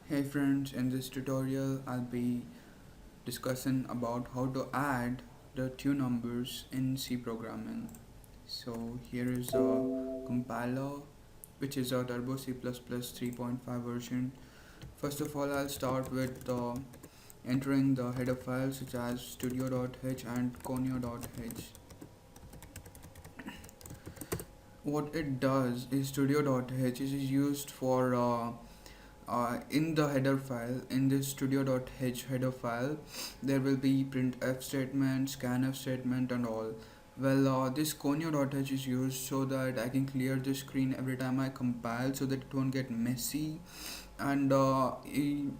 Hey friends, in this tutorial I'll be discussing about how to add the two numbers in C programming. So here is a compiler which is a Turbo C++ 3.5 version. First of all, I'll start with entering the header files such as studio.h and conio.h. What it does is studio.h is used for in the header file, in this studio.h header file, there will be printf statement, scanf statement and all. Well, this conio.h is used so that I can clear the screen every time I compile so that it won't get messy. And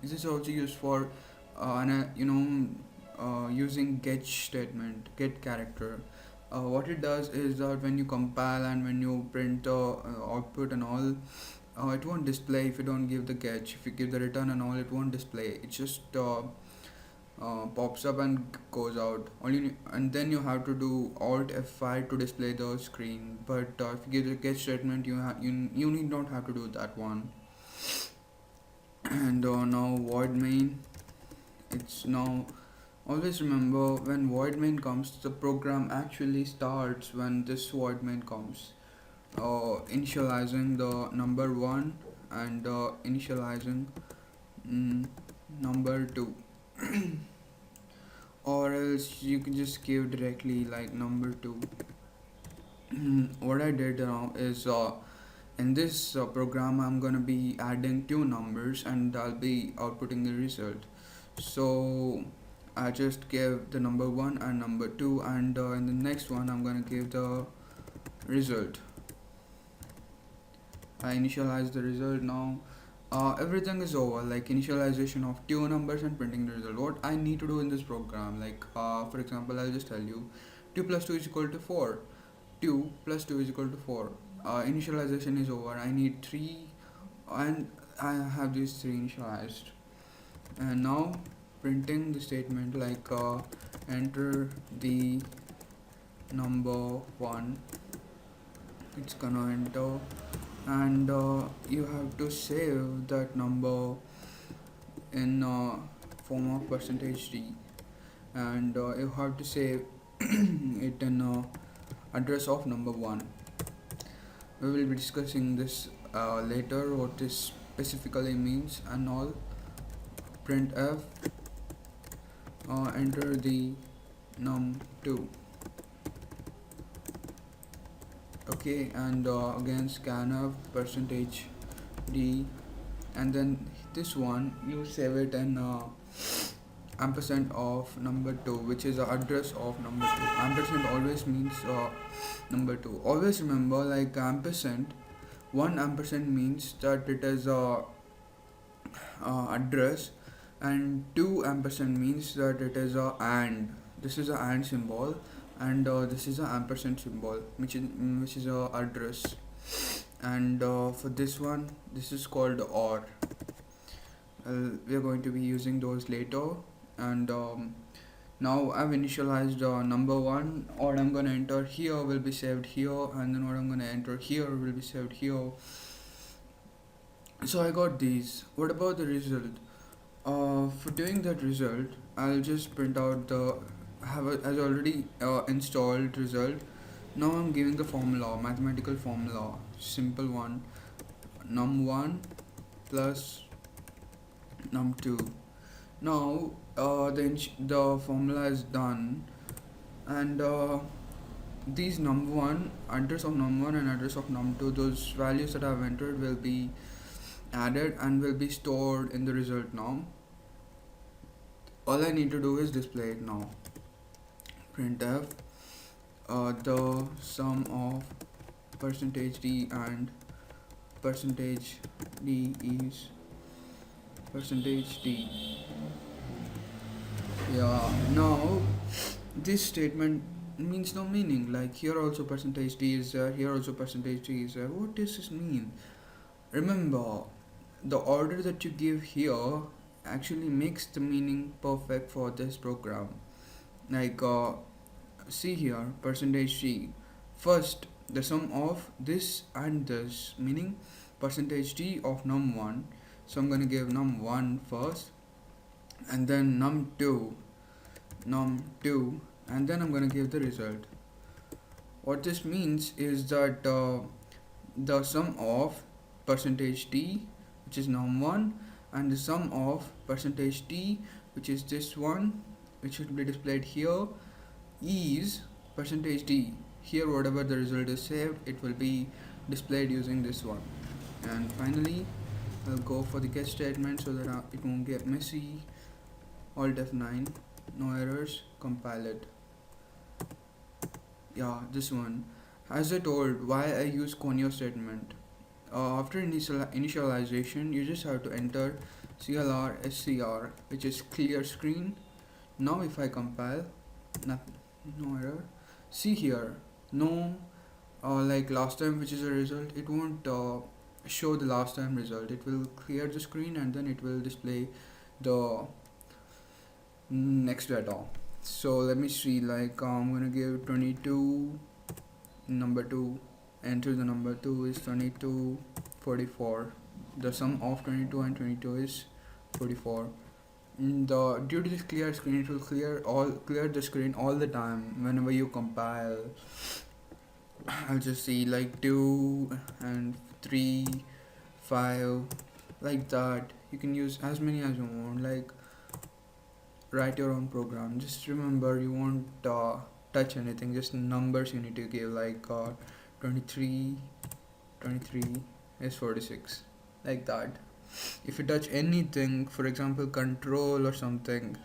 this is also used for using get statement, get character. What it does is that when you compile and when you print output and all, it won't display if you don't give the catch. If you give the return and all, it won't display. It just pops up and goes out. And then you have to do Alt F5 to display the screen. But if you give the catch statement, you need not have to do that one. And now void main. It's now always remember when void main comes, the program actually starts when this void main comes. Initializing the number 1 and initializing number 2, or else you can just give directly like number 2. What I did now is in this program I'm gonna be adding two numbers and I'll be outputting the result. So I just gave the number 1 and number 2, and in the next one I'm gonna give the result. I initialize the result now. Everything is over, like initialization of two numbers and printing the result. What I need to do in this program, like for example, I'll just tell you 2 plus 2 is equal to 4. 2 plus 2 is equal to 4. Initialization is over. I need 3 and I have these 3 initialized. And now printing the statement like enter the number 1. It's gonna enter, and you have to save that number in form of percentage %d, and you have to save it in address of number 1. We will be discussing this later, what this specifically means and all. Printf enter the num2. Okay, and again scanf percentage %d, and then this one you save it in ampersand of number 2, which is the address of number 2. Ampersand always means number 2. Always remember, like ampersand, 1 ampersand means that it is a address, and 2 ampersand means that it is a and. This is a and symbol, and this is a ampersand symbol, which is a address. And for this one, this is called or. We are going to be using those later. And now I've initialized number 1. What I'm gonna enter here will be saved here, and then what I'm gonna enter here will be saved here. So I got these. What about the result? For doing that result, I'll just print out the as already installed result. Now I'm giving the formula, mathematical formula, simple one, num1 plus num2. Now the formula is done, and these num1, address of num1 and address of num2, those values that I've entered will be added and will be stored in the result. Now all I need to do is display it now. Printf the sum of percentage %d and percentage %d is percentage %d. Yeah, now this statement means no meaning. Like here also percentage %d is there, here also percentage %d is there. What does this mean? Remember, the order that you give here actually makes the meaning perfect for this program. Like see here, percentage %d. First, the sum of this and this, meaning percentage %d of num1 So I'm gonna give num1 first, and then num2, and then I'm gonna give the result. What this means is that the sum of percentage t, which is num1, and the sum of percentage t, which is this one, which should be displayed here, is percentage t. Here whatever the result is saved, it will be displayed using this one. And finally, I'll go for the catch statement so that it won't get messy. Alt F9, no errors, compile it. Yeah, this one. As I told, why I use conio statement. After initialization, you just have to enter CLR SCR, which is clear screen. Now if I compile, no error. See here, no like last time, which is a result. It won't show the last time result. It will clear the screen and then it will display the next data. So let me see, like I'm gonna give 22 number 2, enter the number 2 is 22 44. The sum of 22 and 22 is 44. Due to this clear screen, it will clear the screen all the time whenever you compile. I'll just see like 2 and 3 5, like that. You can use as many as you want, like write your own program. Just remember, you won't touch anything, just numbers you need to give, like 23 is 46, like that. If you touch anything, for example control or something,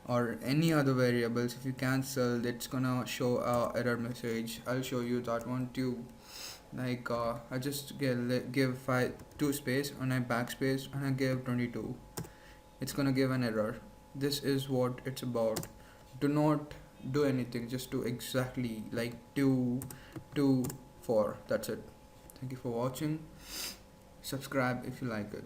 or any other variables, if you cancel, it's gonna show a error message. I'll show you that one too. Like I just give 2 space and I backspace and I give 22, it's gonna give an error. This is what it's about. Do not do anything, just do exactly like 2 2 4. That's it. Thank you for watching. Subscribe if you like it.